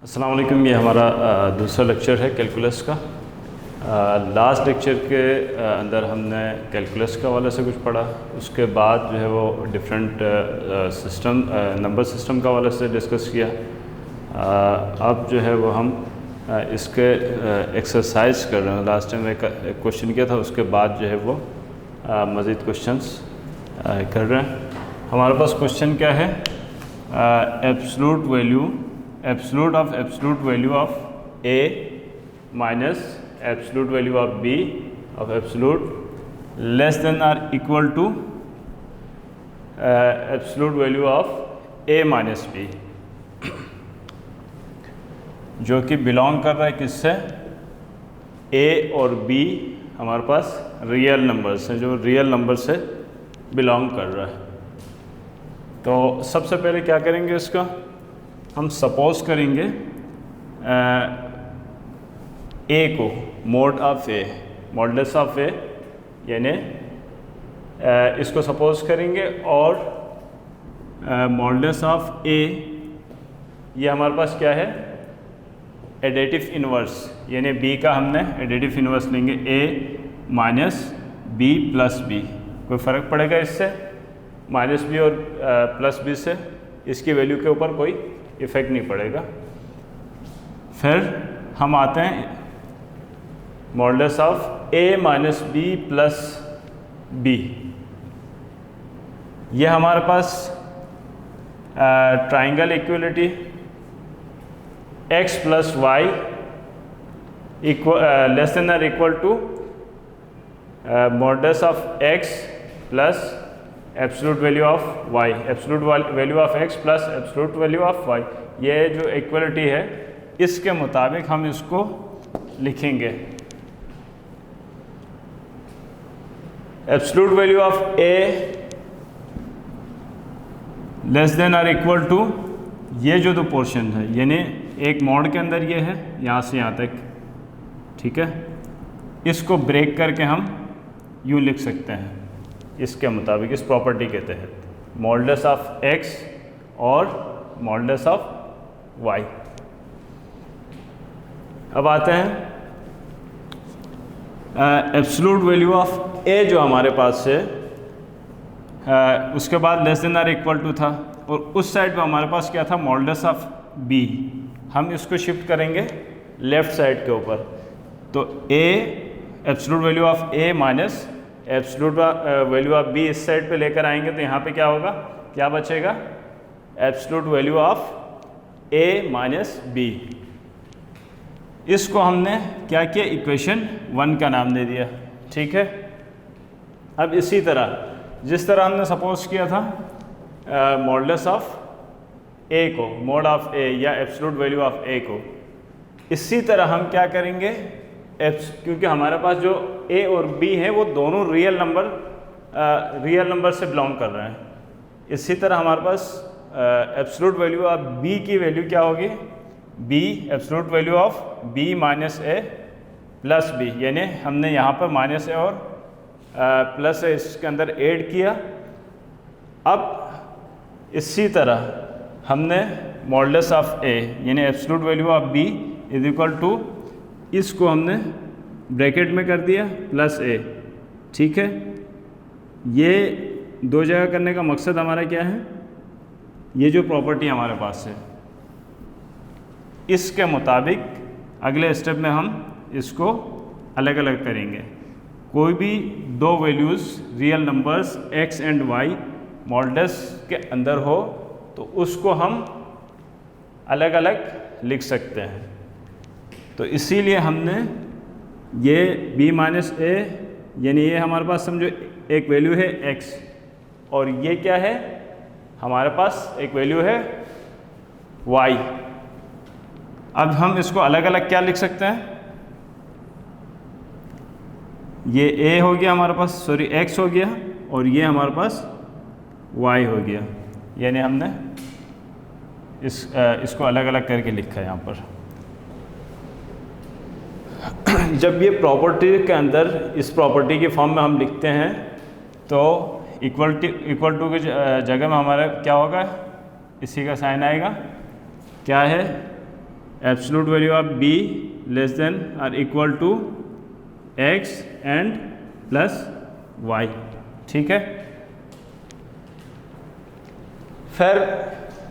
अस्सलाम वालेकुम। ये हमारा दूसरा लेक्चर है कैलकुलस का। लास्ट लेक्चर के अंदर हमने कैलकुलस के हवाले से कुछ पढ़ा। उसके बाद जो है वो डिफरेंट सिस्टम नंबर सिस्टम के हवाले से डिस्कस किया। अब जो है वो हम इसके एक्सरसाइज कर रहे हैं। लास्ट टाइम एक क्वेश्चन किया था, उसके बाद जो है वो मज़ीद क्वेश्चंस कर रहे हैं। हमारे पास क्वेश्चन क्या है? Absolute value of A minus absolute value of B of absolute less than or equal to absolute value of A minus B, जो कि बिलोंग कर रहा है किससे? A और B हमारे पास रियल नंबर्स हैं, जो रियल नंबर से बिलोंग कर रहा है। तो सबसे पहले क्या करेंगे, इसका हम सपोज करेंगे A को mode of A, modulus of A, यानी इसको सपोज करेंगे और मॉडुलस ऑफ A ये हमारे पास क्या है? एडिटिव इन्वर्स, यानी B का हमने एडिटिव इन्वर्स लेंगे A minus B plus B। कोई फ़र्क पड़ेगा इससे? माइनस B और प्लस B से इसकी वैल्यू के ऊपर कोई इफ़ेक्ट नहीं पड़ेगा। फिर हम आते हैं modulus of A minus B plus B। ये हमारे पास triangle equality x plus Y less than और equal to modulus of x plus absolute value of y, absolute value of x plus absolute value of y। ये जो equality है इसके मुताबिक हम इसको लिखेंगे। Absolute value of a less than और इक्वल टू ये जो दो पोर्शन है, यानी एक मॉड के अंदर ये है यहाँ से यहाँ तक, ठीक है। इसको ब्रेक करके हम यूँ लिख सकते हैं इसके मुताबिक, इस प्रॉपर्टी के तहत, मॉडुलस ऑफ x और मॉडुलस ऑफ y। अब आते हैं एब्सोल्यूट वैल्यू ऑफ a जो हमारे पास है, उसके बाद लेस देन और इक्वल टू था, और उस साइड पे हमारे पास क्या था? Modulus of b। हम इसको शिफ्ट करेंगे लेफ़्ट साइड के ऊपर, तो a absolute value of a minus absolute value of b इस साइड पे लेकर आएंगे, तो यहाँ पे क्या होगा? क्या बचेगा? Absolute value of a minus b। इसको हमने क्या किया? इक्वेशन 1 का नाम दे दिया, ठीक है। अब इसी तरह जिस तरह हमने सपोज किया था मॉडुलस ऑफ a को, मोड ऑफ a या एब्सोल्यूट वैल्यू ऑफ a को, इसी तरह हम क्या करेंगे? क्योंकि हमारे पास जो a और b है वो दोनों रियल नंबर से बिलोंग कर रहे हैं, इसी तरह हमारे पास एब्सोल्यूट वैल्यू ऑफ b की वैल्यू क्या होगी? b absolute value of b minus a plus b, यानी हमने यहाँ पर माइनस a और प्लस a इसके अंदर ऐड किया। अब इसी तरह हमने मॉडुलस ऑफ a यानी absolute value of b is equal to, इसको हमने ब्रैकेट में कर दिया प्लस a, ठीक है। ये दो जगह करने का मकसद हमारा क्या है? ये जो प्रॉपर्टी हमारे पास है इसके मुताबिक अगले स्टेप में हम इसको अलग अलग करेंगे। कोई भी दो values real numbers x and y modulus के अंदर हो तो उसको हम अलग अलग लिख सकते हैं। तो इसीलिए हमने ये b माइनस a, यानी ये हमारे पास समझो एक वैल्यू है x, और ये क्या है? हमारे पास एक वैल्यू है y। अब हम इसको अलग अलग क्या लिख सकते हैं? ये a हो गया हमारे पास, सॉरी x हो गया, और ये हमारे पास y हो गया, यानी हमने इसको अलग अलग करके लिखा है यहाँ पर। जब ये प्रॉपर्टी के अंदर इस प्रॉपर्टी की फॉर्म में हम लिखते हैं तो इक्वल टू की जगह में हमारा क्या होगा? इसी का साइन आएगा, क्या है? Absolute value of B less than or equal to X and plus Y. ठीक है, फिर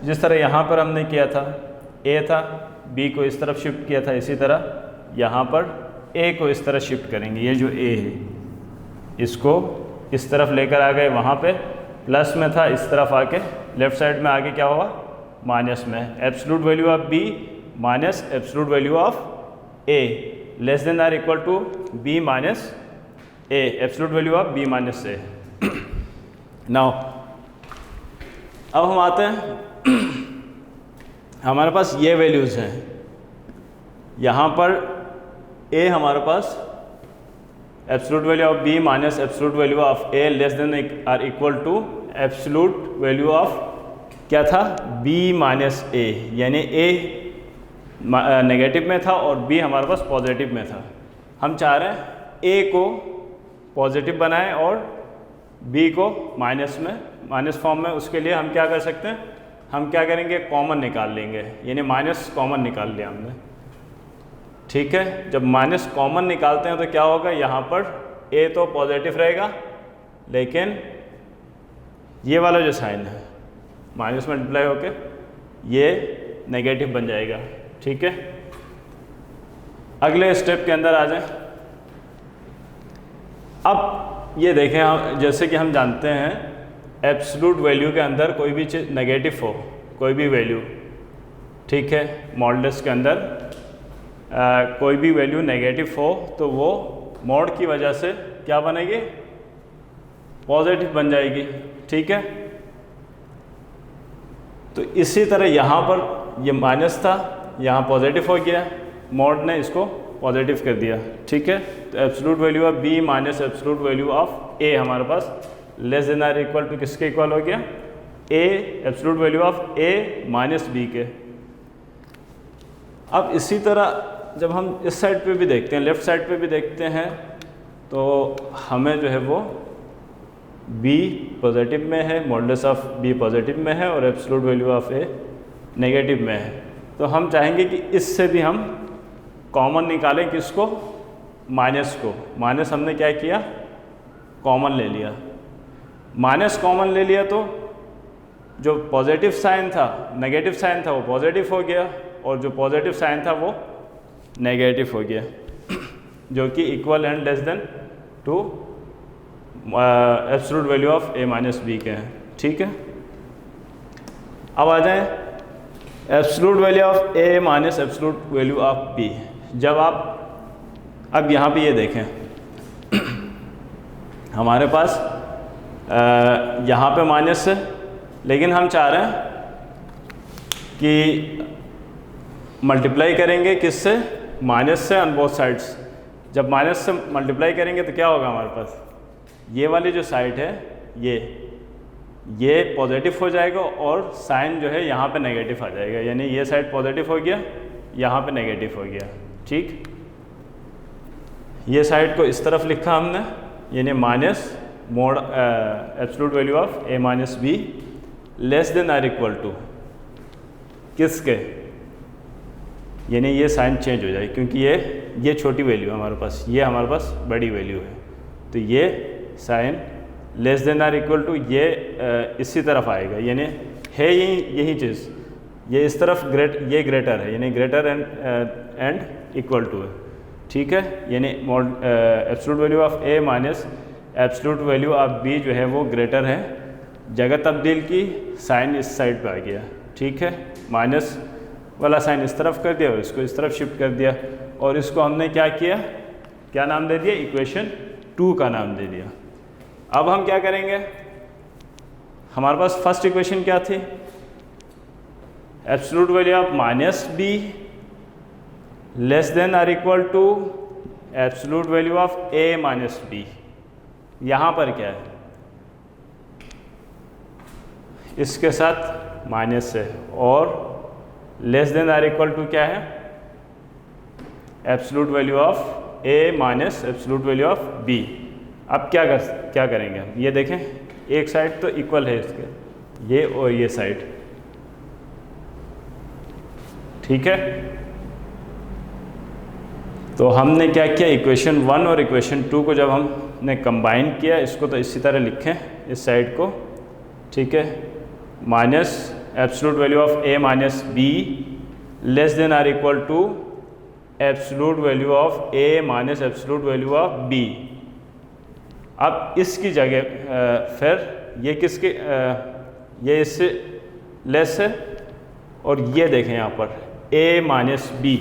जिस तरह यहाँ पर हमने किया था, ए था, बी को इस तरफ शिफ्ट किया था, इसी तरह यहाँ पर ए को इस तरह शिफ्ट करेंगे। ये जो ए है इसको इस तरफ लेकर आ गए, वहाँ पे प्लस में था, इस तरफ आके लेफ्ट साइड में आगे क्या हुआ, माइनस में। Absolute value of B minus absolute value of A less than or equal to B minus A, absolute value of B minus A. Now अब हम आते हैं, हमारे पास ये वैल्यूज़ हैं, यहाँ पर ए हमारे पास absolute value of B minus absolute value of A less than or equal to absolute value of क्या था, बी माइनस ए, यानी ए नेगेटिव में था और बी हमारे पास पॉजिटिव में था। हम चाह रहे हैं ए को पॉजिटिव बनाएं और बी को माइनस फॉर्म में। उसके लिए हम क्या कर सकते हैं, हम क्या करेंगे, कॉमन निकाल लेंगे, यानी माइनस कॉमन निकाल लिया हमने। ठीक है, जब माइनस कॉमन निकालते हैं तो क्या होगा, यहाँ पर ए तो पॉजिटिव रहेगा, लेकिन ये वाला जो साइन है माइनस मल्टीप्लाई होके ये नेगेटिव बन जाएगा। ठीक है, अगले स्टेप के अंदर आ जाए। अब ये देखें, हम जैसे कि हम जानते हैं एब्सोल्यूट वैल्यू के अंदर कोई भी चीज़ नेगेटिव हो, कोई भी वैल्यू, ठीक है, मॉडुलस के अंदर कोई भी वैल्यू नेगेटिव हो तो वो मॉड की वजह से क्या बनेगी, पॉजिटिव बन जाएगी। ठीक है, तो इसी तरह यहाँ पर ये माइनस था, यहाँ पॉजिटिव हो गया, मॉड ने इसको पॉजिटिव कर दिया। ठीक है, तो absolute value of B minus absolute value of A हमारे पास less than or equal to किसके इक्वल हो गया, A absolute value of A minus B के। अब इसी तरह जब हम इस साइड पे भी देखते हैं, लेफ़्ट साइड पे भी देखते हैं, तो हमें जो है वो b पॉजिटिव में है, मॉडुलस ऑफ b पॉजिटिव में है और absolute value of a negative में है। तो हम चाहेंगे कि इससे भी हम कॉमन निकालें, किसको, माइनस को। माइनस हमने क्या किया, कॉमन ले लिया, माइनस कॉमन ले लिया तो जो पॉजिटिव साइन था, नेगेटिव साइन था वो पॉजिटिव हो गया और जो पॉजिटिव साइन था वो नेगेटिव हो गया, जो कि equal and less than to absolute value of A minus B के हैं। ठीक है, अब आ जाएं absolute value of A minus absolute value of B. जब आप अब यहाँ पे ये देखें, हमारे पास यहाँ पे माइनस है, लेकिन हम चाह रहे हैं कि मल्टीप्लाई करेंगे किससे, माइनस से ऑन बोथ साइड्स। जब माइनस से मल्टीप्लाई करेंगे तो क्या होगा, हमारे पास ये वाली जो साइड है ये पॉजिटिव हो जाएगा और साइन जो है यहाँ पे नेगेटिव आ जाएगा, यानी ये साइड पॉजिटिव हो गया, यहाँ पे नेगेटिव हो गया। ठीक, ये साइड को इस तरफ लिखा हमने, यानी minus mod absolute value of A minus B less than or equal to किसके, यानी ये साइन चेंज हो जाए, क्योंकि ये छोटी वैल्यू है हमारे पास, ये हमारे पास बड़ी वैल्यू है, तो ये sign less than or equal to ये इसी तरफ आएगा, यानी है यही चीज़, ये इस तरफ ये ग्रेटर है, यानी ग्रेटर एंड इक्वल टू है। ठीक है, यानी absolute value of A minus absolute value of B जो है वो ग्रेटर है, जगह तब्दील की, साइन इस साइड पे आ गया। ठीक है, माइनस वाला साइन इस तरफ कर दिया और इसको इस तरफ शिफ्ट कर दिया, और इसको हमने क्या किया, क्या नाम दे दिया, इक्वेशन 2 का नाम दे दिया। अब हम क्या करेंगे, हमारे पास फर्स्ट इक्वेशन क्या थी, absolute value of minus B less than or equal to absolute value of A minus B. यहाँ पर क्या है, इसके साथ माइनस है और less than or equal to क्या है, absolute value of A minus absolute value of B. अब क्या करेंगे हम, ये देखें, एक साइड तो इक्वल है इसके, ये और ये साइड। ठीक है, तो हमने क्या किया, इक्वेशन 1 और इक्वेशन 2 को जब हमने कंबाइन किया, इसको तो इसी तरह लिखें इस साइड को, ठीक है, minus absolute value of a minus B less than or equal to absolute value of a minus absolute value of b। अब इसकी जगह फिर ये किसके ये इससे लेस है, और ये देखें यहाँ पर a माइनस बी,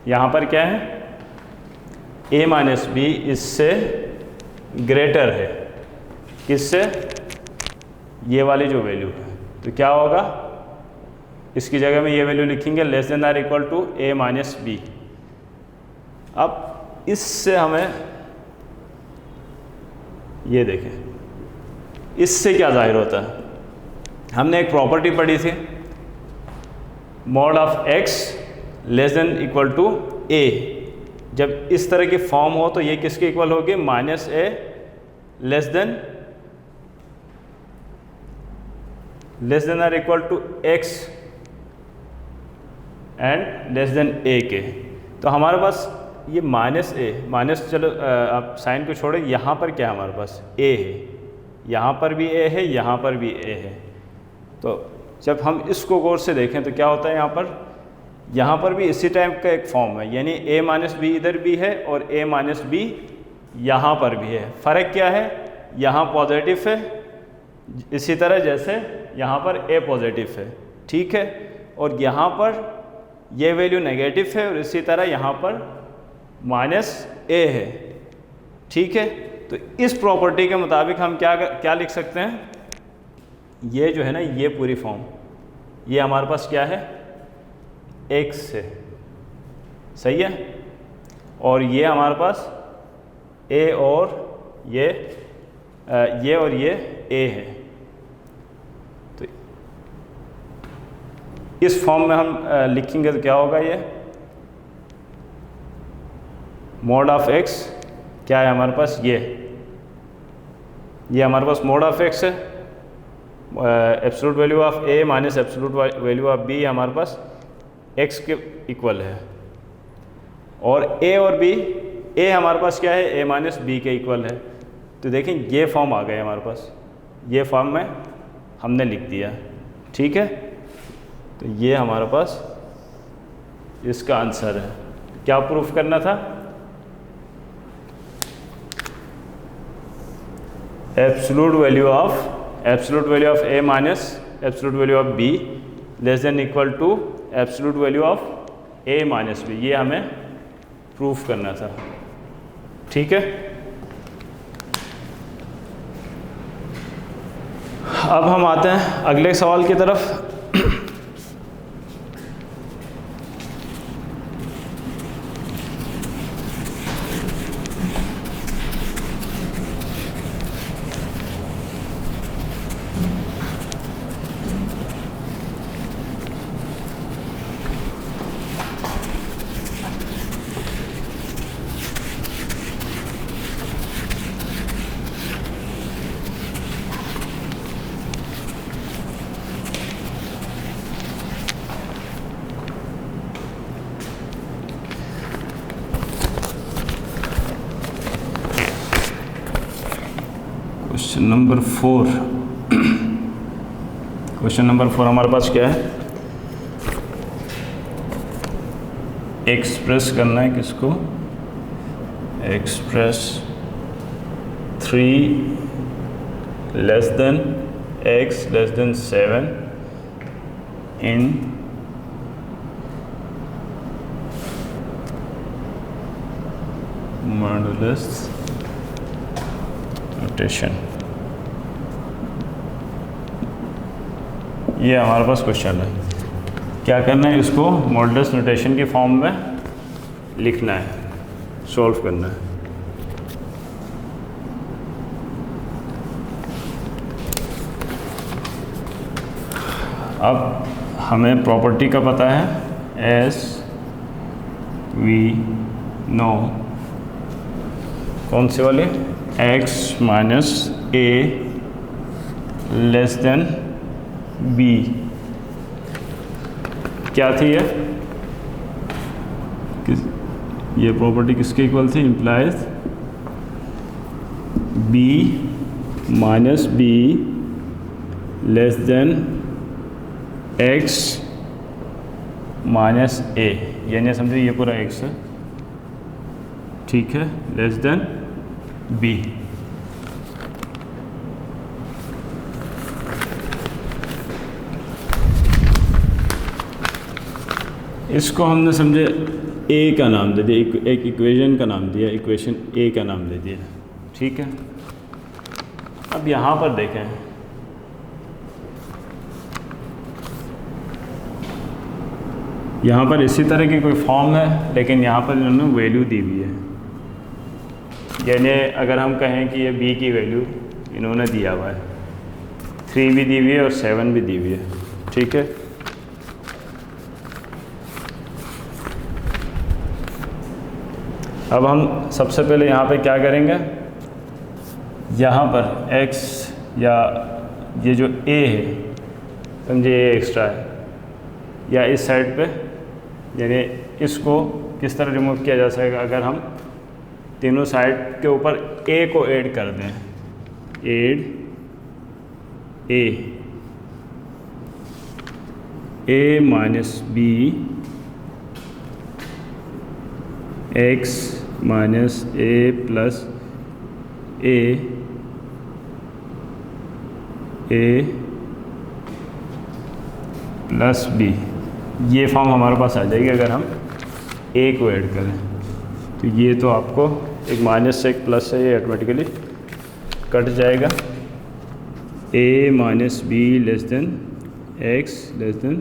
यहाँ पर क्या है, a माइनस बी इससे ग्रेटर है, किससे, ये वाली जो वैल्यू है। तो क्या होगा, इसकी जगह में ये वैल्यू लिखेंगे less than or equal to a minus B. अब इससे हमें ये देखें, इससे क्या जाहिर होता है, हमने एक प्रॉपर्टी पढ़ी थी, mod of x less than equal to a। जब इस तरह की फॉर्म हो तो ये किसके इक्वल होगी, minus a less than or equal to x and less than a के। तो हमारे पास ये माइनस a, माइनस चलो आप साइन को छोड़े, यहाँ पर क्या है हमारे पास a है, यहाँ पर भी a है, यहाँ पर भी a है। तो जब हम इसको गौर से देखें तो क्या होता है, यहाँ पर भी इसी टाइप का एक फॉर्म है, यानी a माइनस बी इधर भी है और a माइनस बी यहाँ पर भी है। फ़र्क क्या है, यहाँ पॉजिटिव है इसी तरह जैसे यहाँ पर a पॉजिटिव है, ठीक है, और यहाँ पर ये वैल्यू नेगेटिव है और इसी तरह यहाँ पर माइनस a है, ठीक है। तो इस प्रॉपर्टी के मुताबिक हम क्या लिख सकते हैं, ये जो है ना, ये पूरी फॉर्म, ये हमारे पास क्या है, x है, सही है, और ये हमारे पास a और ये और ये a है। तो इस फॉर्म में हम लिखेंगे तो क्या होगा, ये मॉड ऑफ x क्या है हमारे पास, ये हमारे पास मॉड ऑफ x है, absolute value of a minus absolute value of b हमारे पास x के इक्वल है, और a और b, a हमारे पास क्या है, a माइनस बी के इक्वल है। तो देखें ये फॉर्म आ गए हमारे पास, ये फॉर्म में हमने लिख दिया, ठीक है। तो ये हमारे पास इसका आंसर है। क्या प्रूफ करना था, absolute value of a minus absolute value of b less than equal to absolute value of a minus b, ये हमें प्रूफ करना था, ठीक है। अब हम आते हैं अगले सवाल की तरफ। क्वेश्चन नंबर 4 हमारे पास क्या है, एक्सप्रेस करना है किसको, express 3 less than x less then 7 इन मॉडुलस नोटेशन। ये हमारे पास क्वेश्चन है, क्या करना है, इसको मॉडुलस नोटेशन की फॉर्म में लिखना है, सॉल्व करना है। अब हमें प्रॉपर्टी का पता है, एस वी नो, कौन सी वाली, x minus a less than b, क्या थी ये, ये प्रॉपर्टी किसके इक्वल थी, implies B minus B less than X minus A, यानी समझो ये पूरा एक्स है, ठीक है, लेस देन बी। इसको हमने समझे ए का नाम दे दिया, एक इक्वेशन का नाम दिया, इक्वेशन ए का नाम दे दिया, ठीक है। अब यहाँ पर देखें, यहाँ पर इसी तरह की कोई फॉर्म है, लेकिन यहाँ पर इन्होंने वैल्यू दी हुई है, यानी अगर हम कहें कि ये b की वैल्यू इन्होंने दिया हुआ है, 3 भी दी हुई है और 7 भी दी हुई है, ठीक है। अब हम सबसे पहले यहाँ पे क्या करेंगे, यहाँ पर x या ये जो a है, समझे ये एक्स्ट्रा है, या इस साइड पे, यानी इसको किस तरह रिमूव किया जा सकेगा, अगर हम तीनों साइड के ऊपर a को ऐड कर दें, add a minus B X minus A plus A plus B, ये फॉर्म हमारे पास आ जाएगी अगर हम a को ऐड करें। तो ये तो आपको एक माइनस से एक प्लस से ये ऑटोमेटिकली कट जाएगा, a minus B less than X less than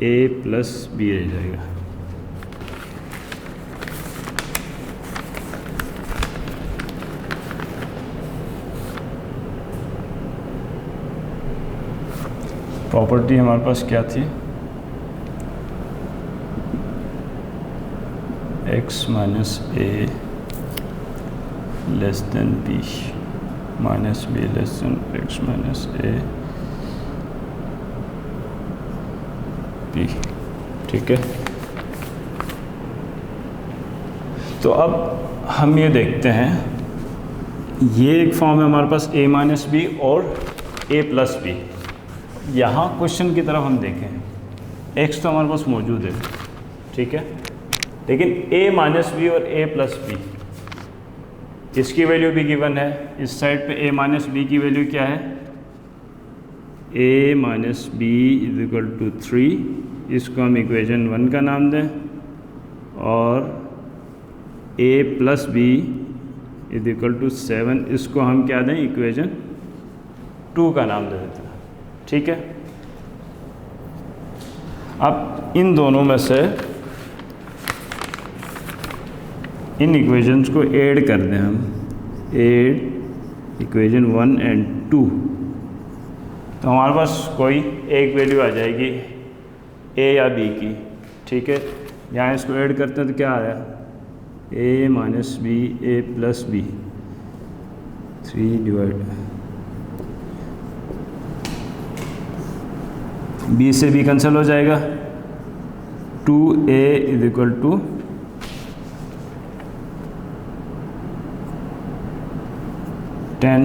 a plus B रह जाएगा। प्रॉपर्टी हमारे पास क्या थी, x minus A less than B minus B less than X minus A B, ठीक है। तो अब हम ये देखते हैं, ये एक फॉर्म है हमारे पास a माइनस बी और a प्लस बी। यहाँ क्वेश्चन की तरफ हम देखें, x तो हमारे पास मौजूद है, ठीक है, लेकिन a माइनस बी और a प्लस बी, इसकी वैल्यू भी गिवन है। इस साइड पे a माइनस बी की वैल्यू क्या है, a minus B is equal to 3, इसको हम इक्वेशन 1 का नाम दें, और a plus B is equal to 7, इसको हम क्या दें, इक्वेशन 2 का नाम दे देते हैं, ठीक है। अब इन दोनों में से इन इक्वेशंस को ऐड कर दें हम, ऐड इक्वेशन 1 एंड 2, तो हमारे पास कोई एक वैल्यू आ जाएगी a या b की, ठीक है। यहाँ इसको ऐड करते हैं तो क्या आ रहा है, a minus B A plus B, 3 divide b से b कैंसिल हो जाएगा, 2a इज इक्वल टू 10,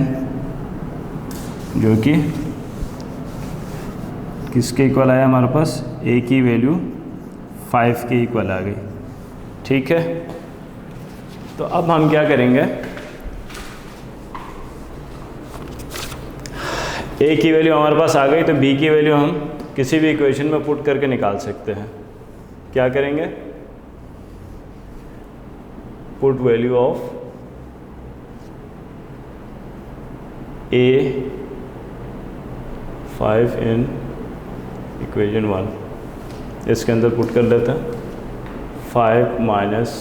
जो कि किसके इक्वल आया हमारे पास, a की वैल्यू 5 के इक्वल आ गई, ठीक है। तो अब हम क्या करेंगे, a की वैल्यू हमारे पास आ गई, तो b की वैल्यू हम किसी भी इक्वेशन में पुट करके निकाल सकते हैं। क्या करेंगे, put value of a 5 in equation 1, इसके अंदर पुट कर लेते हैं, 5 minus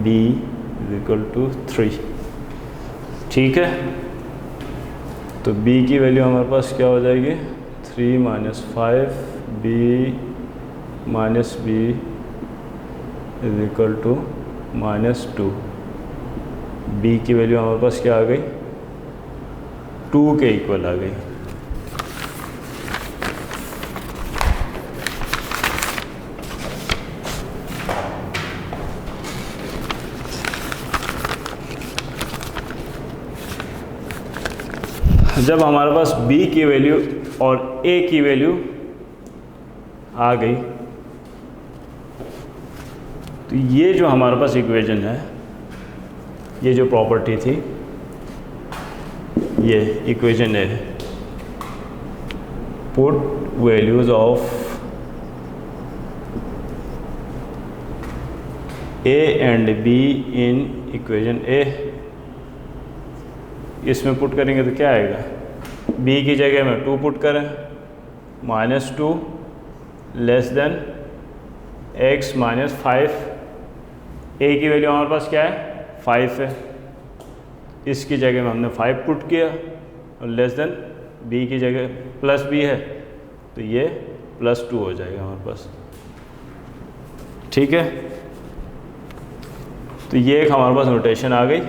b is equal to 3, ठीक है। तो b की वैल्यू हमारे पास क्या हो जाएगी, 3 minus 5 b minus b is equal to -2, b की वैल्यू हमारे पास क्या आ गई, 2 के इक्वल आ गई। जब हमारे पास b की वैल्यू और a की वैल्यू आ गई तो ये जो हमारे पास इक्वेशन है, ये जो प्रॉपर्टी थी, ये इक्वेशन है, put values of a and b in equation a, इसमें पुट करेंगे तो क्या आएगा, b की जगह में 2 पुट करें, -2 less than x minus 5, a की वैल्यू हमारे पास क्या है 5 है, इसकी जगह में हमने 5 पुट किया और लेस देन b की जगह प्लस b है तो ये +2 हो जाएगा हमारे पास। ठीक है, तो ये एक हमारे पास नोटेशन आ गई।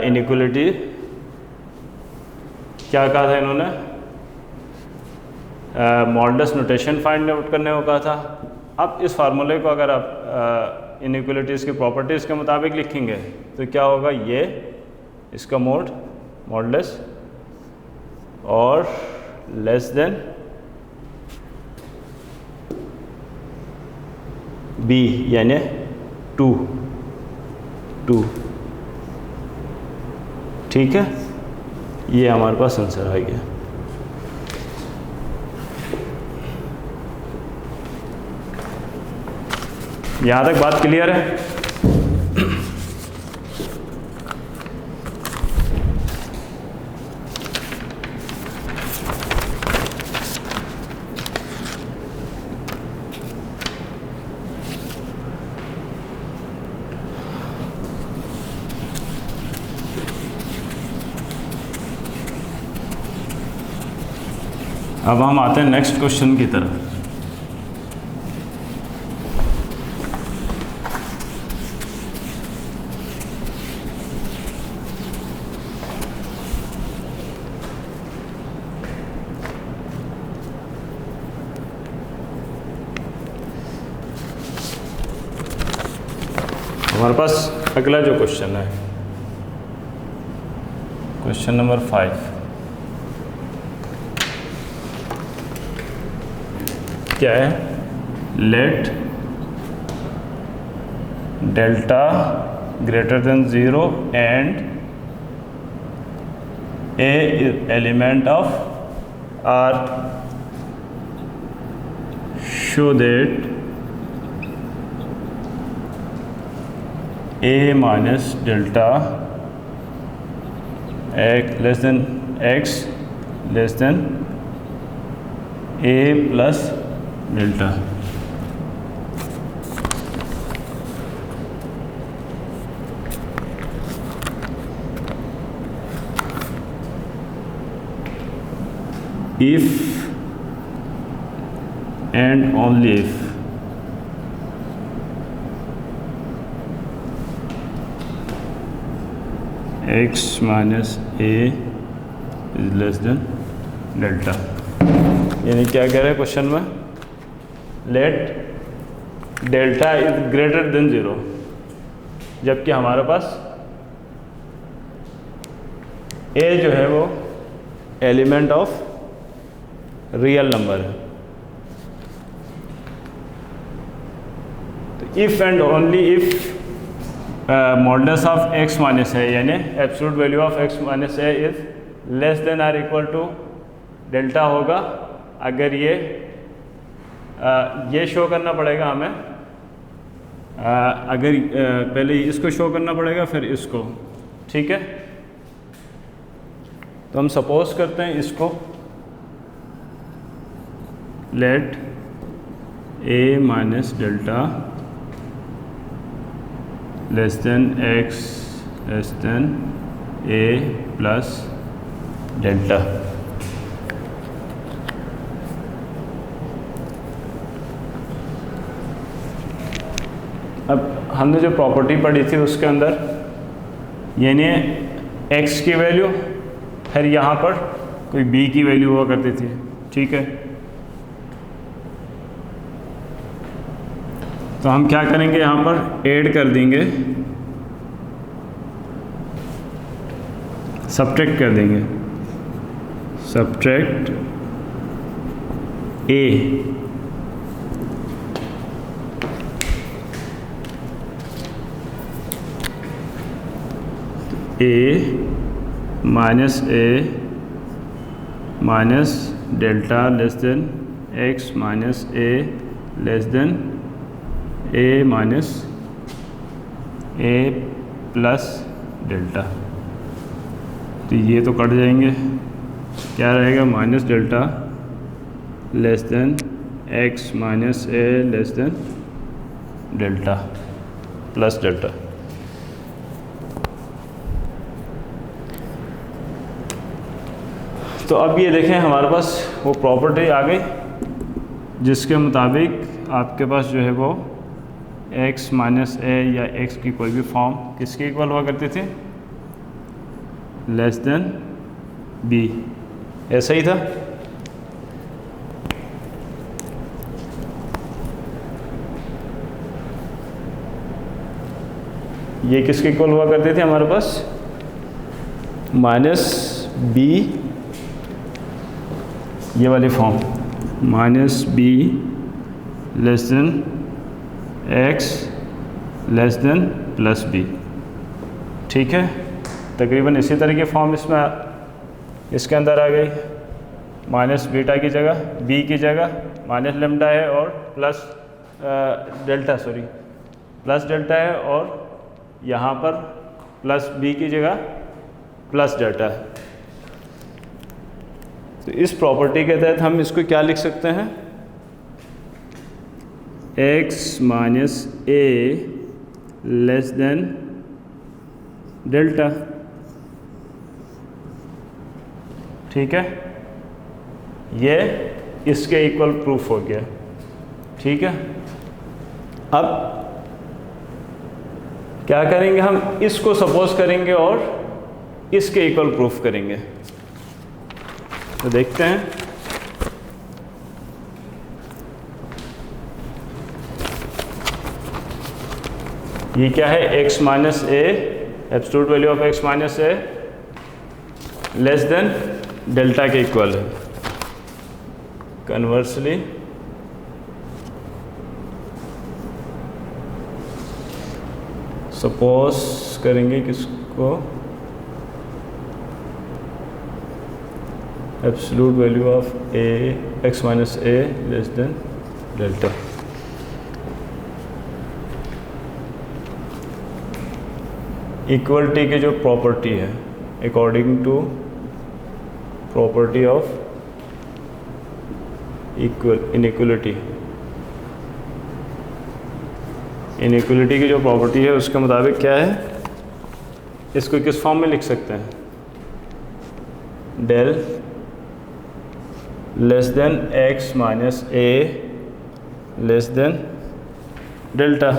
इनइक्वलिटी क्या कहा था इन्होंने, मॉडुलस नोटेशन फाइंड आउट करने को कहा था। अब इस फार्मूले को अगर आप इनइक्वलिटीज़ की प्रॉपर्टीज़ के मुताबिक लिखेंगे तो क्या होगा, ये इसका मॉडुलस और लेस देन b यानी 2। ठीक है, ये हमारे पास आंसर आ गया। यहाँ तक बात क्लियर है? अब हम आते हैं नेक्स्ट क्वेश्चन की तरफ। हमारे पास अगला जो क्वेश्चन है, क्वेश्चन नंबर 5, क्या है, let delta greater than 0 and A element of R show that a minus delta x less than x less than a plus delta. if and only if x minus a is less than delta. यानी क्या कह रहे हैं question में, let delta is greater than 0, जबकि हमारे पास a जो है वो एलिमेंट ऑफ रियल नंबर है। तो if and only if modulus of x minus है, यानी absolute value of x minus है is less than or equal to delta होगा। अगर ये शो करना पड़ेगा हमें, अगर पहले इसको शो करना पड़ेगा फिर इसको। ठीक है, तो हम सपोज करते हैं इसको, let a minus delta less than x less than a plus delta. अब हमने जो प्रॉपर्टी पढ़ी थी उसके अंदर यानी x की वैल्यू, फिर यहाँ पर कोई b की वैल्यू हुआ करती थी। ठीक है, तो हम क्या करेंगे, यहाँ पर ऐड कर देंगे, सब्ट्रैक्ट कर देंगे। Subtract A minus delta less than X minus A less than A minus A plus delta. तो ये तो कट जाएंगे, क्या रहेगा minus delta less than X minus A less than delta plus delta. तो अब ये देखें हमारे पास वो प्रॉपर्टी आ गई जिसके मुताबिक आपके पास जो है वो x माइनस ए या x की कोई भी फॉर्म किसके इक्वल हुआ करती थी, लेस देन b। ऐसा ही था। ये किसके इक्वल हुआ करते थे हमारे पास, माइनस b, ये वाली form minus b less than x less then plus b। ठीक है, तकरीबन इसी तरह की फॉर्म इसके अंदर आ गई। माइनस बीटा की जगह b की जगह माइनस लेम्डा है और प्लस डेल्टा है, और यहाँ पर प्लस b की जगह प्लस डेल्टा है। तो इस प्रॉपर्टी के तहत हम इसको क्या लिख सकते हैं, x minus A less than delta. ठीक है, ये इसके इक्वल प्रूफ हो गया। ठीक है, अब क्या करेंगे, हम इसको सपोज करेंगे और इसके इक्वल प्रूफ करेंगे। तो देखते हैं, ये क्या है, x minus A, absolute value of x minus A less than delta के इक्वल है। कन्वर्सली सपोज करेंगे किसको, absolute value of A x minus A less than delta. Equality की जो प्रॉपर्टी है, according to property of inequality की जो property है उसके मुताबिक क्या है, इसको किस फॉर्म में लिख सकते हैं, del less than X minus A less than delta.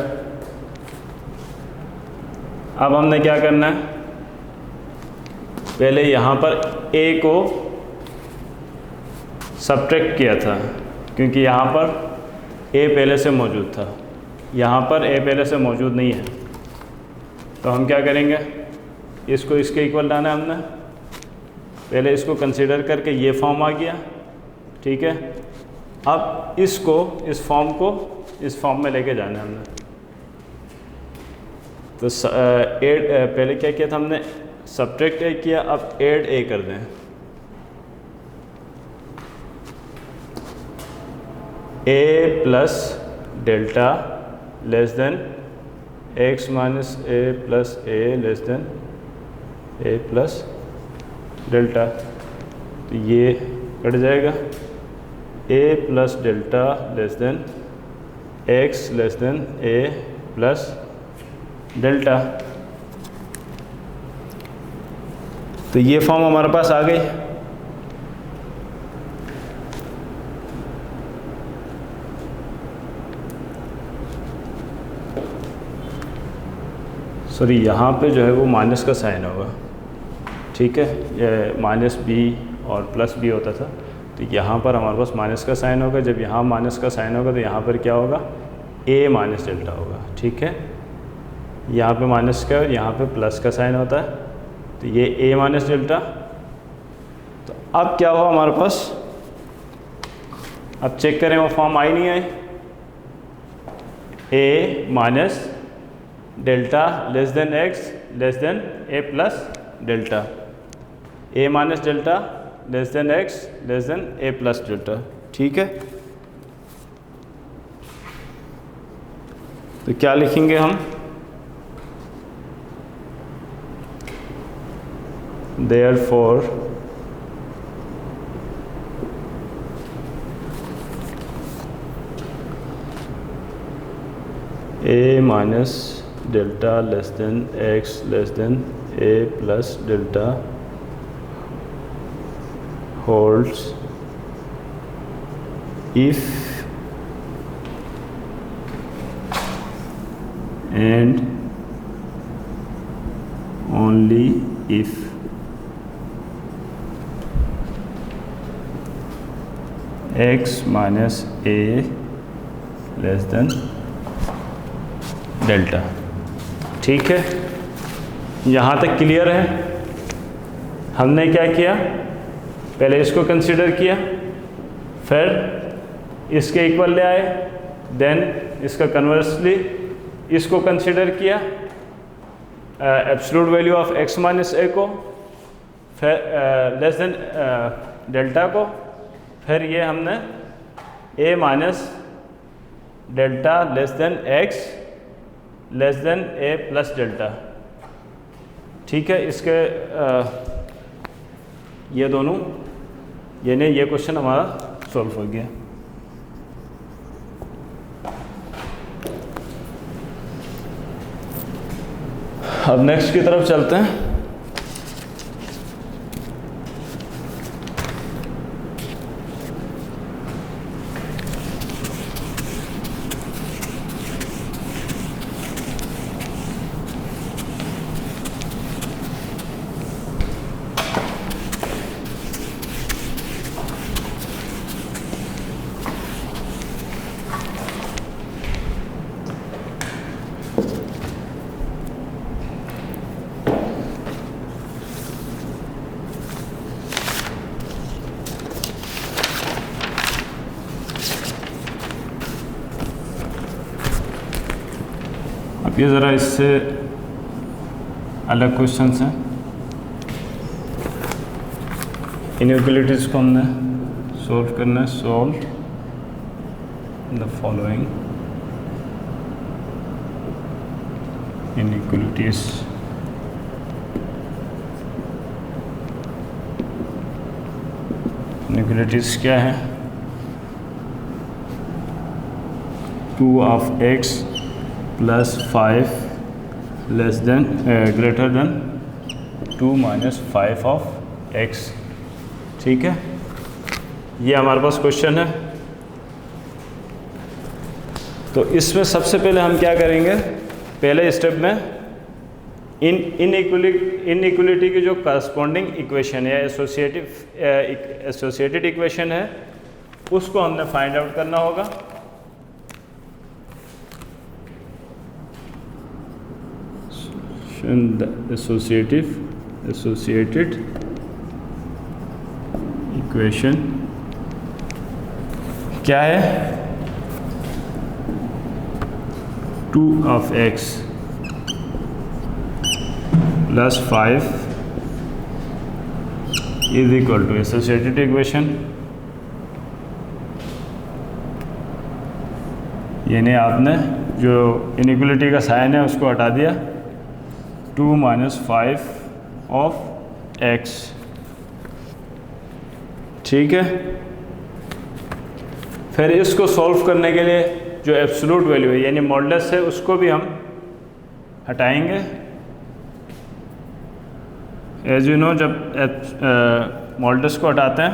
अब हमने क्या करना है, पहले यहाँ पर a को सब्ट्रैक्ट किया था क्योंकि यहाँ पर a पहले से मौजूद था, यहाँ पर a पहले से मौजूद नहीं है। तो हम क्या करेंगे, इसको इसके इक्वल लाना है हमने, पहले इसको कंसीडर करके ये फॉर्म आ गया। ठीक है, अब इसको इस फॉर्म को इस फॉर्म में लेके जाना है हमने। तो पहले क्या किया था हमने, सब्ट्रैक्ट ए किया, अब ऐड ए कर दें। A plus delta less than X minus A plus A less than A plus delta. तो ये कट जाएगा, A plus delta less than X less than A plus delta. तो ये फॉर्म हमारे पास आ गई। सॉरी, यहाँ पे जो है वो माइनस का साइन होगा। ठीक है, ये माइनस बी और प्लस बी होता था, तो यहाँ पर हमारे पास माइनस का साइन होगा। जब यहाँ माइनस का साइन होगा तो यहाँ पर क्या होगा, ए माइनस डेल्टा होगा। ठीक है, यहाँ पे माइनस का और यहाँ पे प्लस का साइन होता है, तो ये ए माइनस डेल्टा। तो अब क्या हुआ हमारे पास, अब चेक करें वो फॉर्म आई नहीं आई, A minus delta less than X less than A plus delta, A minus delta less than X less than A plus delta. ठीक है, तो क्या लिखेंगे हम, therefore a minus delta less than x less than a plus delta holds if and only if x minus a less than delta. ठीक है, यहाँ तक क्लियर है। हमने क्या किया, पहले इसको कंसिडर किया, फिर इसके इक्वल ले आए, देन इसका कन्वर्सली इसको कंसिडर किया, absolute value of x minus A को, फिर लेस देन डेल्टा को, फिर ये हमने a minus delta less than x less than a plus delta. ठीक है, इसके ये दोनों, यानी ये क्वेश्चन हमारा सॉल्व हो गया। अब नेक्स्ट की तरफ चलते हैं। ये ज़रा इससे अलग क्वेश्चंस हैं। इनइक्वालिटीज़ को हमने सॉल्व करना है। Solve the following inequalities. Inequalities क्या है, 2 of x plus 5 less than greater than 2 minus 5 of x। ठीक है, ये हमारे पास क्वेश्चन है। तो इसमें सबसे पहले हम क्या करेंगे, पहले स्टेप में इनइक्वालिटी की जो करस्पॉन्डिंग इक्वेशन है, एसोसिएटेड इक्वेशन है, उसको हमने फाइंड आउट करना होगा। the associated equation क्या है, 2 of x plus 5 is equal to associated equation, यानी आपने जो इनइक्वालिटी का साइन है उसको हटा दिया, 2 माइनस 5 ऑफ x। ठीक है, फिर इसको सॉल्व करने के लिए जो एब्सोल्यूट वैल्यू है यानी मॉडुलस है उसको भी हम हटाएंगे। एज यू नो, जब मॉडुलस को हटाते हैं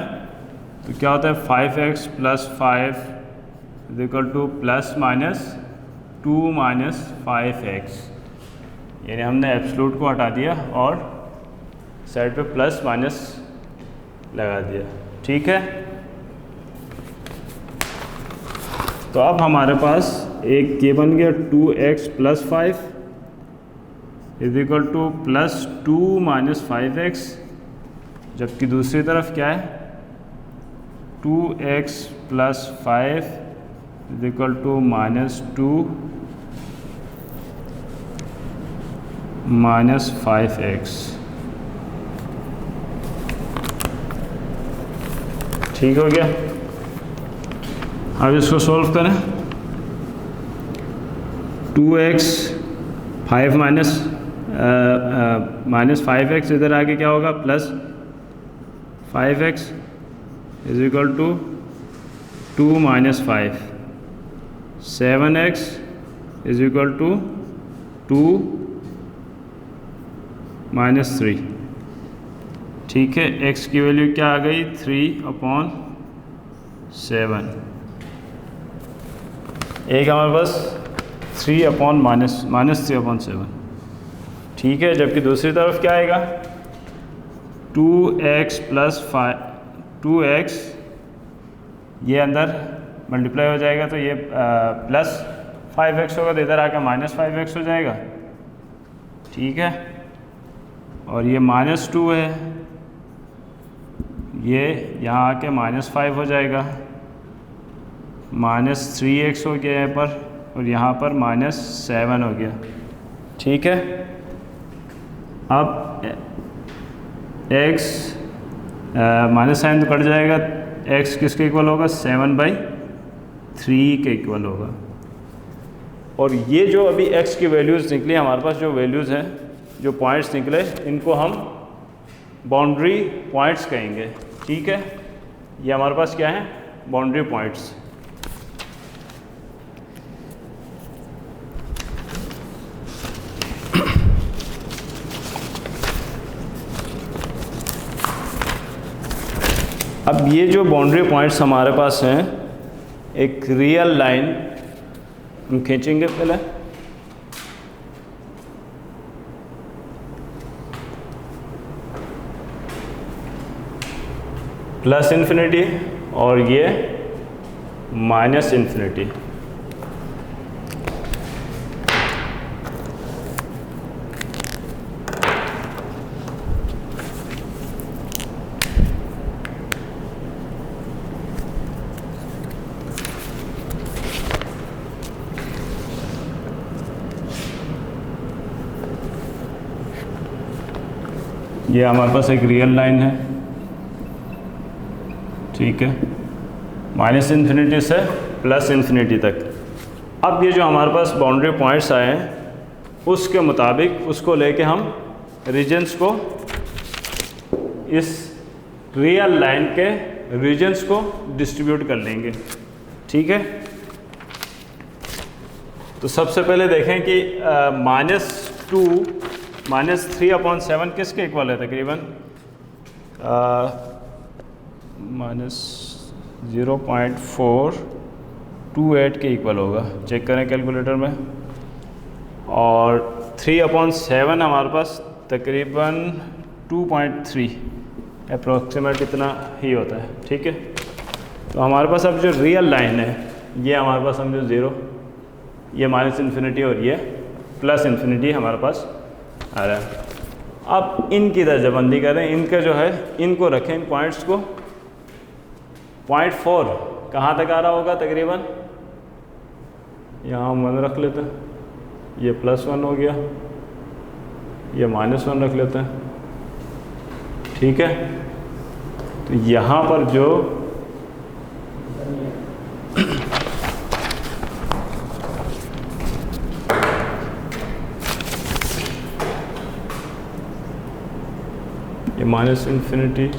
तो क्या होता है, 5x plus 5 is equal two plus minus 2 minus 5x, यानी हमने एब्सोल्यूट को हटा दिया और साइड पे प्लस माइनस लगा दिया। ठीक है, तो अब हमारे पास एक ये बन गया 2x plus 5 is equal two plus 2 minus 5x, जबकि दूसरी तरफ क्या है 2x + 5 = -2 - 5x। ठीक हो गया। अब इसको सॉल्व करें। 2x 5 -5x इधर आके क्या होगा +5x = 2 - 5। 7x = 2 - 3। ठीक है, x की वैल्यू क्या आ गई 3/7। एक हमारे पास 3/-3/7। ठीक है, जबकि दूसरी तरफ क्या आएगा 2x + 5 2x ये अंदर मल्टीप्लाई हो जाएगा तो ये +5x होगा, तो इधर आकर -5x हो जाएगा। ठीक है, और ये -2 है, ये यहाँ आके -5 हो जाएगा, -3x हो गया यहाँ पर, और यहाँ पर -7 हो गया। ठीक है, अब x माइनस साइन तो कट जाएगा, x किसके इक्वल होगा 7/3 के इक्वल होगा। और ये जो अभी x की वैल्यूज़ निकली हमारे पास, जो वैल्यूज़ हैं, जो पॉइंट्स निकले, इनको हम बाउंड्री पॉइंट्स कहेंगे। ठीक है, ये हमारे पास क्या है बाउंड्री पॉइंट्स। अब ये जो बाउंड्री पॉइंट्स हमारे पास हैं, एक रियल लाइन हम खींचेंगे पहले। +∞ और ये -∞। ये हमारे पास एक रियल लाइन है। ठीक है, -∞ से +∞ तक। अब ये जो हमारे पास बाउंड्री पॉइंट्स आए हैं, उसके मुताबिक उसको लेके हम रीजन्स को, इस रियल लाइन के रीजन्स को डिस्ट्रीब्यूट कर लेंगे। ठीक है, तो सबसे पहले देखें कि -2 -3/7 किसके इक्वल है तकरीबन -0.428 के इक्वल होगा। चेक करें कैलकुलेटर में। और 3/7 हमारे पास तकरीबन 2.3 अप्रोक्सीमेट इतना ही होता है। ठीक है, तो हमारे पास अब जो रियल लाइन है, ये हमारे पास समझो 0, ये -∞ और ये +∞ हमारे पास आ रहा है। अब इनकी दर्जाबंदी करें, इनका जो है इनको रखें, इन पॉइंट्स को। 0.4 कहाँ तक आ रहा होगा तकरीबन, यहाँ हम 1 रख लेते हैं, ये +1 हो गया, ये -1 रख लेते हैं। ठीक है, तो यहाँ पर जो ये -∞,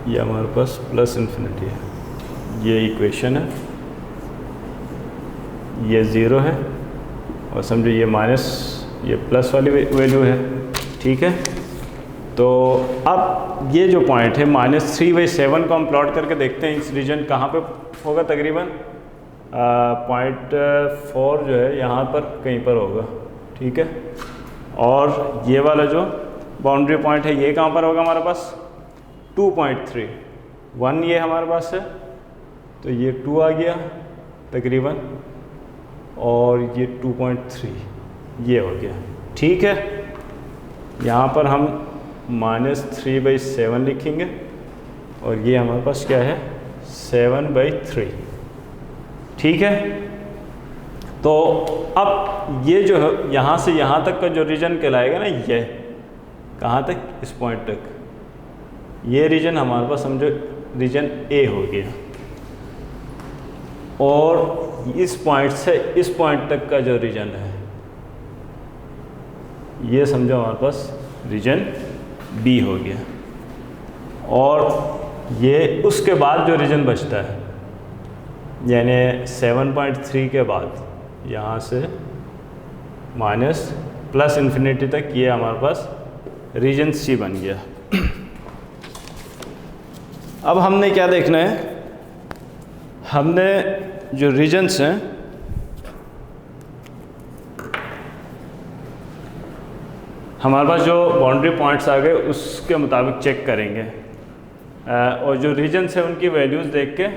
ये हमारे पास +∞ है, ये इक्वेशन है, ये 0 है, और समझो ये ये प्लस वाली वैल्यू है। ठीक है, तो अब ये जो पॉइंट है -3/7 को हम प्लॉट करके देखते हैं इस रीजन कहाँ पे होगा तकरीबन 0.4 जो है यहाँ पर कहीं पर होगा। ठीक है, और ये वाला जो बाउंड्री पॉइंट है ये कहाँ पर होगा हमारे पास 2.3 1 ये हमारे पास है, तो ये 2 आ गया तकरीबन, और ये 2.3 ये हो गया। ठीक है, यहाँ पर हम -3/7 लिखेंगे और ये हमारे पास क्या है 7/3। ठीक है, तो अब ये जो है यहाँ से यहाँ तक का जो रीजन कहलाएगा ना, ये कहाँ तक, इस पॉइंट तक, ये रीजन हमारे पास समझो रीजन ए हो गया, और इस पॉइंट से इस पॉइंट तक का जो रीजन है ये समझो हमारे पास रीजन बी हो गया, और ये उसके बाद जो रीजन बचता है यानी 7.3 के बाद यहाँ से माइनस प्लस इन्फिनिटी तक, ये हमारे पास रीजन सी बन गया। अब हमने क्या देखना है, हमने जो रीजन्स हैं हमारे पास जो बाउंड्री पॉइंट्स आ गए उसके मुताबिक चेक करेंगे, और जो रीजन्स हैं उनकी वैल्यूज़ देख के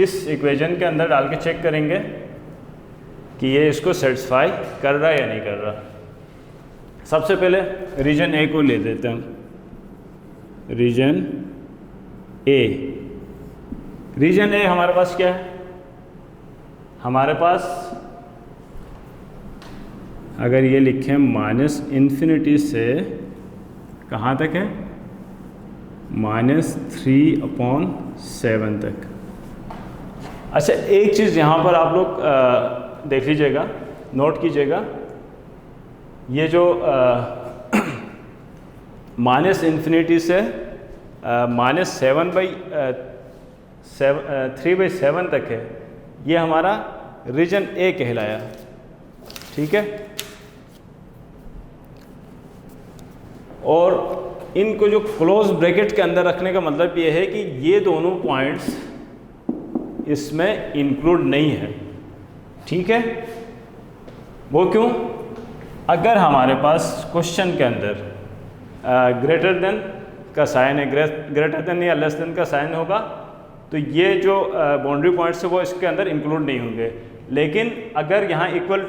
इस इक्वेशन के अंदर डाल के चेक करेंगे कि ये इसको सेटिस्फाई कर रहा है या नहीं कर रहा। सबसे पहले रीजन ए को ले देते हैं। रीजन ए, रीजन ए हमारे पास क्या है, हमारे पास अगर ये लिखें -इन्फिनिटी से कहाँ तक है, -3/7 तक। अच्छा, एक चीज़ यहाँ पर आप लोग देख लीजिएगा, नोट कीजिएगा, ये जो -इन्फिनिटी से -3/7 तक है, ये हमारा रीजन ए कहलाया। ठीक है, और इनको जो क्लोज ब्रैकेट के अंदर रखने का मतलब ये है कि ये दोनों पॉइंट्स इसमें इंक्लूड नहीं है। ठीक है, वो क्यों, अगर हमारे पास क्वेश्चन के अंदर ग्रेटर देन का साइन है, ग्रेटर देन या लेस देन का साइन होगा, तो ये जो बाउंड्री पॉइंट्स है वो इसके अंदर इंक्लूड नहीं होंगे। लेकिन अगर यहाँ इक्वल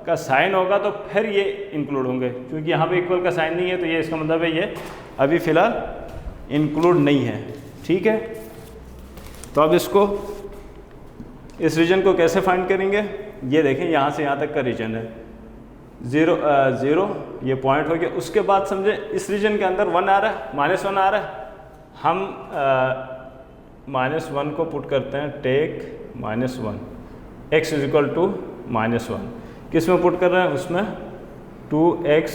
का साइन होगा तो फिर ये इंक्लूड होंगे, क्योंकि यहाँ पे इक्वल का साइन नहीं है, तो ये इसका मतलब है ये अभी फ़िलहाल इंक्लूड नहीं है। ठीक है, तो अब इस रीजन को कैसे फाइंड करेंगे, ये देखें यहाँ से यहाँ तक का रीजन है, 0 ये पॉइंट हो गया। उसके बाद समझे इस रीजन के अंदर 1 आ रहा है, -1 आ रहा है, हम -1 को पुट करते हैं, टेक -1, x = -1, किस में पुट कर रहे हैं, उसमें 2x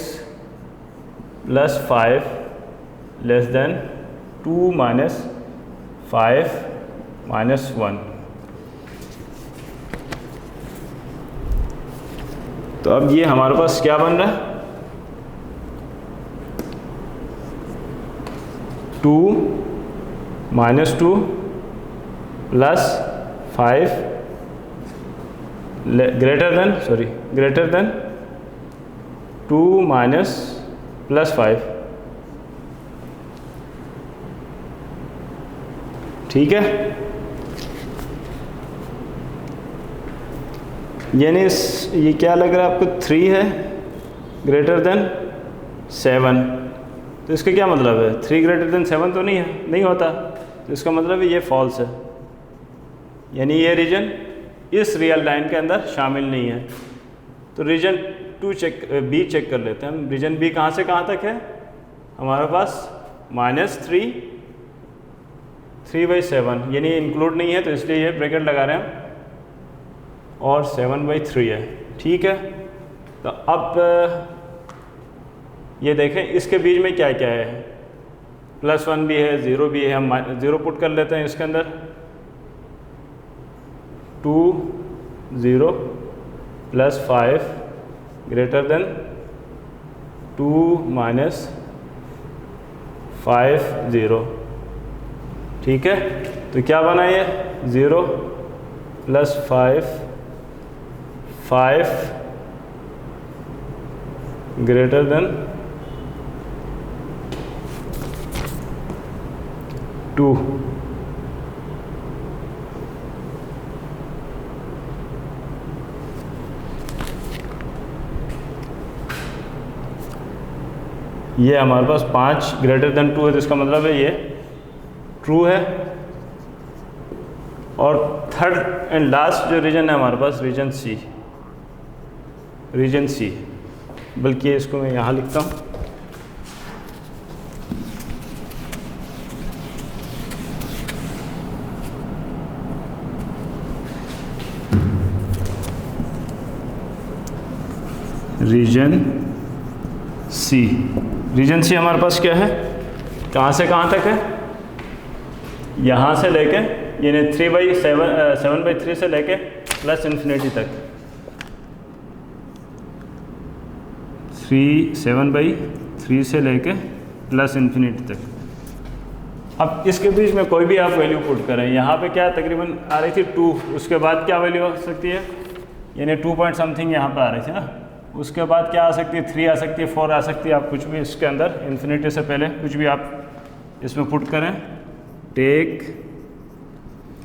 + 5 < 2 - 5 - 1। तो अब ये हमारे पास क्या बन रहा है, 2 - 2 + 5 ग्रेटर देन 2 + 5। ठीक है, यानी ये क्या लग रहा है आपको, 3 है ग्रेटर देन 7, तो इसका क्या मतलब है, 3 ग्रेटर देन 7 तो नहीं होता, तो इसका मतलब है ये फॉल्स है, यानी ये रीजन इस रियल लाइन के अंदर शामिल नहीं है। तो रीजन बी चेक कर लेते हैं हम। रीजन बी कहाँ से कहाँ तक है, हमारे पास -3/7 यानी इंक्लूड नहीं है, तो इसलिए ये ब्रैकेट लगा रहे हैं हम, और 7/3 है। ठीक है, तो अब ये देखें इसके बीच में क्या क्या है, +1 भी है, 0 भी है, हम 0 पुट कर लेते हैं इसके अंदर, 2 0 + 5 ग्रेटर देन 2 - 5 0। ठीक है, तो क्या बना ये, 0 + 5 ग्रेटर देन 2। ये हमारे पास 5 ग्रेटर देन 2 है, तो इसका मतलब है ये ट्रू है। और थर्ड एंड लास्ट जो रीजन है हमारे पास रीजन सी, रीजन सी, बल्कि इसको मैं यहाँ लिखता हूँ। रीजन सी, रीजन सी हमारे पास क्या है, कहाँ से कहाँ तक है, यहाँ से लेके यानी 7/3 से लेके प्लस इन्फिनिटी तक, 7/3 से लेके प्लस इन्फिनिटी तक। अब इसके बीच में कोई भी आप वैल्यू पुट करें, यहाँ पे क्या तकरीबन आ रही थी 2, उसके बाद क्या वैल्यू आ सकती है, यानी 2 पॉइंट समथिंग यहाँ पे आ रही थी ना, उसके बाद क्या आ सकती है, 3 आ सकती है, 4 आ सकती है। आप कुछ भी इसके अंदर इन्फिनिटी से पहले कुछ भी आप इसमें पुट करें। टेक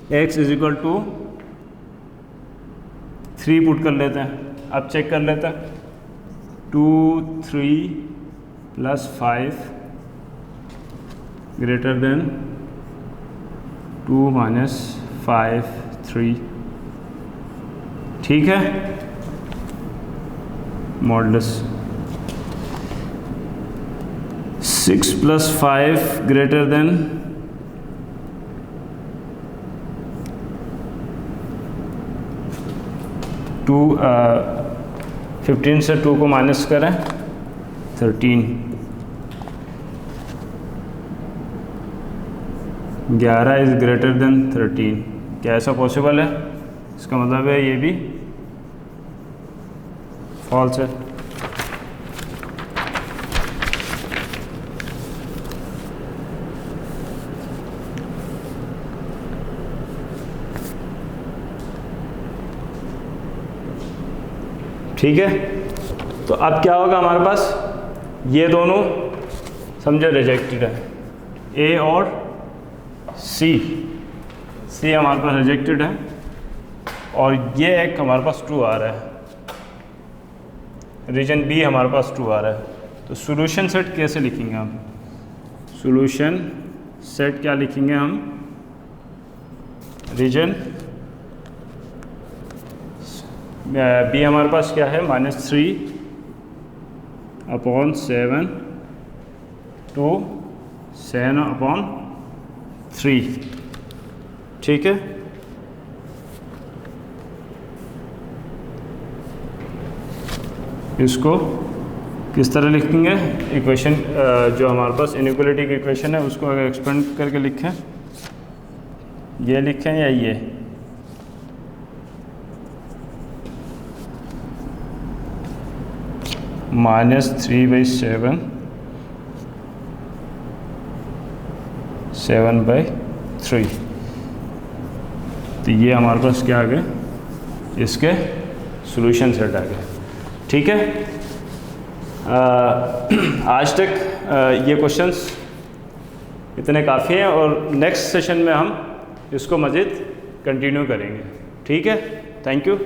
x = 3 पुट कर लेते हैं, अब चेक कर लेते हैं। 2 3 + 5 ग्रेटर देन 2 - 5 3, ठीक है। मॉडुलस 6 + 5 ग्रेटर देन 2, 15 से 2 को माइनस करें 13, 11 इज़ ग्रेटर देन 13। क्या ऐसा पॉसिबल है? इसका मतलब है ये भी फॉल्स है। ठीक है, तो अब क्या होगा हमारे पास, ये दोनों समझो रिजेक्टेड है, ए और सी हमारे पास रिजेक्टेड है, और ये एक हमारे पास ट्रू आ रहा है, रीजन बी हमारे पास ट्रू आ रहा है। तो सॉल्यूशन सेट कैसे लिखेंगे हम? सॉल्यूशन सेट क्या लिखेंगे हम? रीजन बी हमारे पास क्या है, -3/7 to 7/3, ठीक है। इसको किस तरह लिखेंगे? इक्वेशन जो हमारे पास इनइक्वालिटी की इक्वेशन है उसको अगर एक्सपेंड करके लिखें, ये लिखें या ये, -3/7 7/3, तो ये हमारे पास क्या आ गए, इसके सॉल्यूशन सेट आ गए, ठीक है। आज तक ये क्वेश्चंस इतने काफ़ी हैं, और नेक्स्ट सेशन में हम इसको मज़ीद कंटिन्यू करेंगे, ठीक है। Thank you.